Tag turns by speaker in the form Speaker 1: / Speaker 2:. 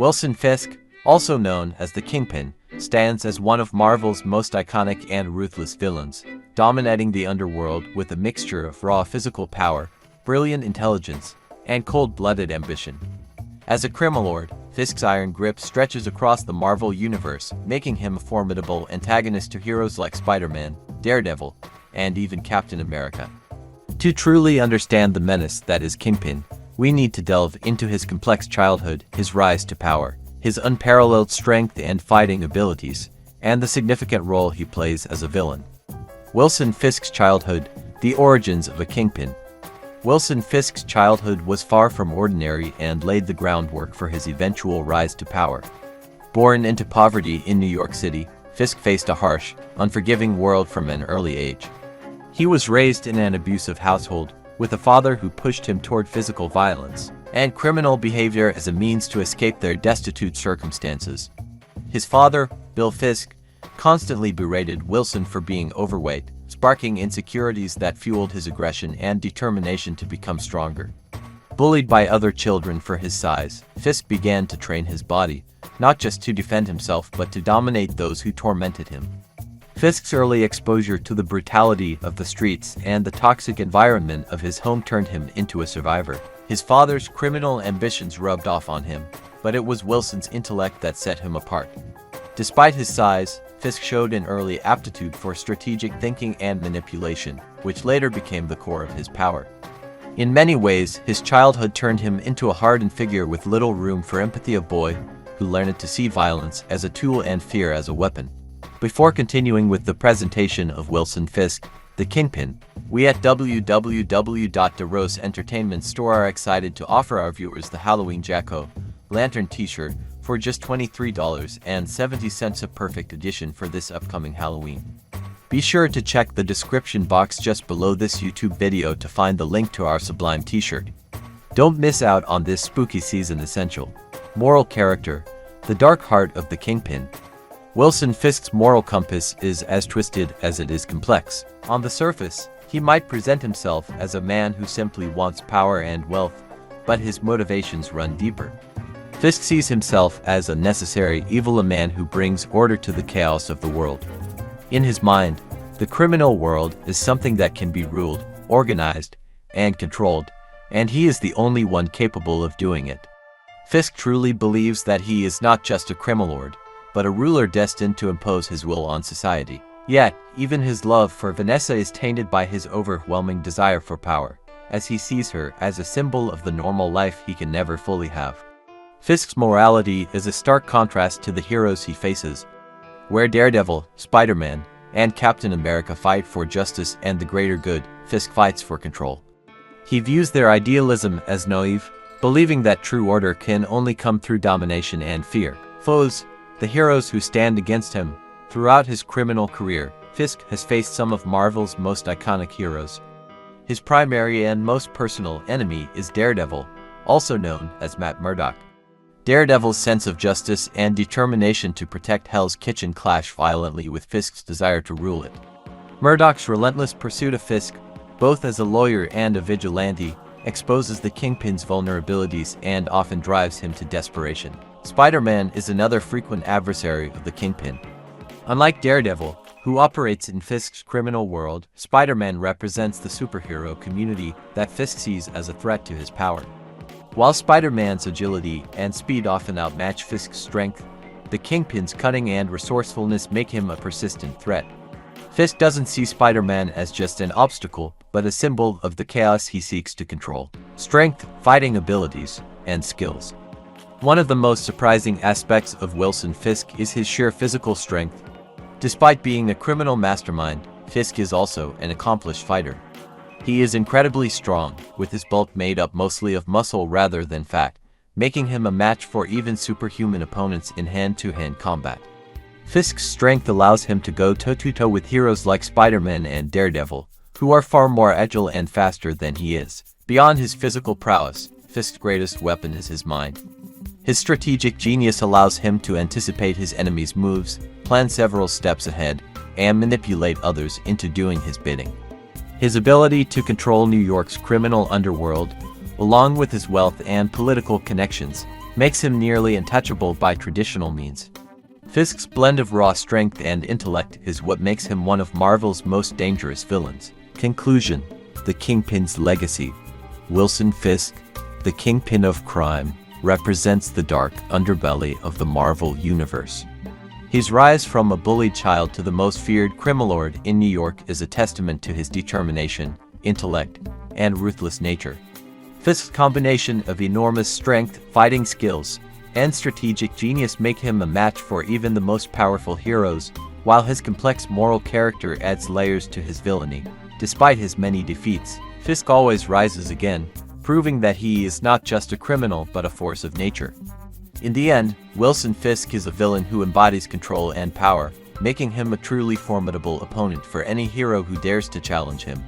Speaker 1: Wilson Fisk, also known as the Kingpin, stands as one of Marvel's most iconic and ruthless villains, dominating the underworld with a mixture of raw physical power, brilliant intelligence, and cold-blooded ambition. As a Crimelord, Fisk's iron grip stretches across the Marvel universe, making him a formidable antagonist to heroes like Spider-Man, Daredevil, and even Captain America. To truly understand the menace that is Kingpin, we need to delve into his complex childhood, his rise to power, his unparalleled strength and fighting abilities, and the significant role he plays as a villain. Wilson Fisk's childhood, the origins of a Kingpin. Wilson Fisk's childhood was far from ordinary and laid the groundwork for his eventual rise to power. Born into poverty in New York City, Fisk faced a harsh, unforgiving world from an early age. He was raised in an abusive household, with a father who pushed him toward physical violence and criminal behavior as a means to escape their destitute circumstances. His father, Bill Fisk, constantly berated Wilson for being overweight, sparking insecurities that fueled his aggression and determination to become stronger. Bullied by other children for his size, Fisk began to train his body, not just to defend himself but to dominate those who tormented him. Fisk's early exposure to the brutality of the streets and the toxic environment of his home turned him into a survivor. His father's criminal ambitions rubbed off on him, but it was Wilson's intellect that set him apart. Despite his size, Fisk showed an early aptitude for strategic thinking and manipulation, which later became the core of his power. In many ways, his childhood turned him into a hardened figure with little room for empathy, a boy who learned to see violence as a tool and fear as a weapon. Before continuing with the presentation of Wilson Fisk, the Kingpin, we at www.DeRose Entertainment Store are excited to offer our viewers the Halloween Jack-O-Lantern t-shirt for just $23.70, a perfect edition for this upcoming Halloween. Be sure to check the description box just below this YouTube video to find the link to our sublime t-shirt. Don't miss out on this spooky season essential. Moral character, the dark heart of the Kingpin. Wilson Fisk's moral compass is as twisted as it is complex. On the surface, he might present himself as a man who simply wants power and wealth, but his motivations run deeper. Fisk sees himself as a necessary evil, a man who brings order to the chaos of the world. In his mind, the criminal world is something that can be ruled, organized, and controlled, and he is the only one capable of doing it. Fisk truly believes that he is not just a Crimelord, but a ruler destined to impose his will on society. Yet, even his love for Vanessa is tainted by his overwhelming desire for power, as he sees her as a symbol of the normal life he can never fully have. Fisk's morality is a stark contrast to the heroes he faces. Where Daredevil, Spider-Man, and Captain America fight for justice and the greater good, Fisk fights for control. He views their idealism as naive, believing that true order can only come through domination and fear. Foes, the heroes who stand against him. Throughout his criminal career, Fisk has faced some of Marvel's most iconic heroes. His primary and most personal enemy is Daredevil, also known as Matt Murdock. Daredevil's sense of justice and determination to protect Hell's Kitchen clash violently with Fisk's desire to rule it. Murdock's relentless pursuit of Fisk, both as a lawyer and a vigilante, exposes the Kingpin's vulnerabilities and often drives him to desperation. Spider-Man is another frequent adversary of the Kingpin. Unlike Daredevil, who operates in Fisk's criminal world, Spider-Man represents the superhero community that Fisk sees as a threat to his power. While Spider-Man's agility and speed often outmatch Fisk's strength, the Kingpin's cunning and resourcefulness make him a persistent threat. Fisk doesn't see Spider-Man as just an obstacle, but a symbol of the chaos he seeks to control. Strength, fighting abilities, and skills. One of the most surprising aspects of Wilson Fisk is his sheer physical strength. Despite being a criminal mastermind, Fisk is also an accomplished fighter. He is incredibly strong, with his bulk made up mostly of muscle rather than fat, making him a match for even superhuman opponents in hand-to-hand combat. Fisk's strength allows him to go toe-to-toe with heroes like Spider-Man and Daredevil, who are far more agile and faster than he is. Beyond his physical prowess, Fisk's greatest weapon is his mind. His strategic genius allows him to anticipate his enemy's moves, plan several steps ahead, and manipulate others into doing his bidding. His ability to control New York's criminal underworld, along with his wealth and political connections, makes him nearly untouchable by traditional means. Fisk's blend of raw strength and intellect is what makes him one of Marvel's most dangerous villains. Conclusion: the Kingpin's legacy. Wilson Fisk, the Kingpin of crime, represents the dark underbelly of the Marvel Universe. His rise from a bullied child to the most feared Crimelord in New York is a testament to his determination, intellect, and ruthless nature. Fisk's combination of enormous strength, fighting skills, and strategic genius make him a match for even the most powerful heroes, while his complex moral character adds layers to his villainy. Despite his many defeats, Fisk always rises again, proving that he is not just a criminal but a force of nature. In the end, Wilson Fisk is a villain who embodies control and power, making him a truly formidable opponent for any hero who dares to challenge him.